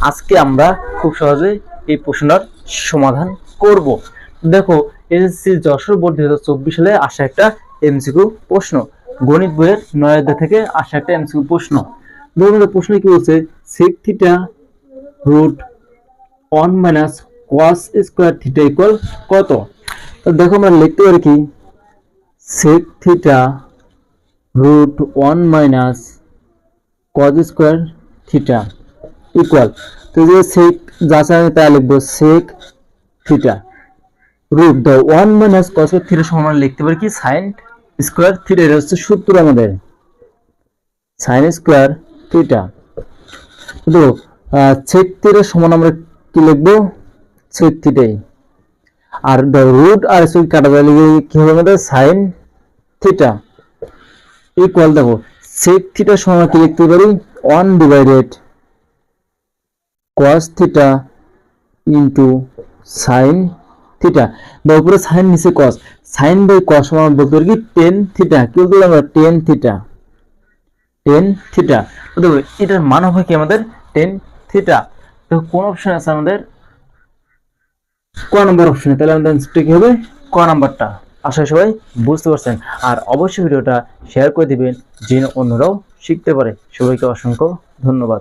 আজকে আমরা খুব সহজে এই প্রশ্নটার সমাধান করব। দেখো, এসএসসি যশোর বোর্ড 2024 সালে আসা একটা এমসিকিউ প্রশ্ন, গণিত বইয়ের 9 অধ্যায় থেকে আসা একটা এমসিকিউ প্রশ্ন। দেখুন প্রশ্ন কি বলছে, sec theta root 1 minus cos square theta equal কত? তো দেখো আমরা লিখতে পারি কি, sec theta root 1 minus cos square theta equal, তো যে sec যা চাই তা লিখবো, sec থিটা রুট দাও 1 মাইনাস cos থিটা সমান লিখতে পারি কি sin স্কয়ার থিটা। এটা হচ্ছে সূত্র আমাদের, sin স্কয়ার থিটা। তো sec থিটা সমান আমরা কি লিখবো, sec থিটাই, আর রুট আর sec কাটা গেলে কি হবে আমাদের sin থিটা ইকুয়াল, দেখো sec থিটা সমান কি লিখতে পারি 1 divided cos theta into sin theta. বা উপরে sin নিচে cos, sin বাই cos সমান বলতে পারি কি tan থিটা। কি বলতে আমরা tan থিটা, tan থিটা। দেখো এটার মান হবে কি আমাদের tan থিটা। তো কোন অপশন আছে আমাদের, ক নম্বর অপশনে। তাহলে আমাদের আনসারটা কি হবে, ক নাম্বারটা। আশা করি সবাই বুঝতে পারছেন। আর অবশ্যই ভিডিওটা শেয়ার করে দিবেন যেন অন্যরাও শিখতে পারে। সবাইকে অসংখ্য ধন্যবাদ।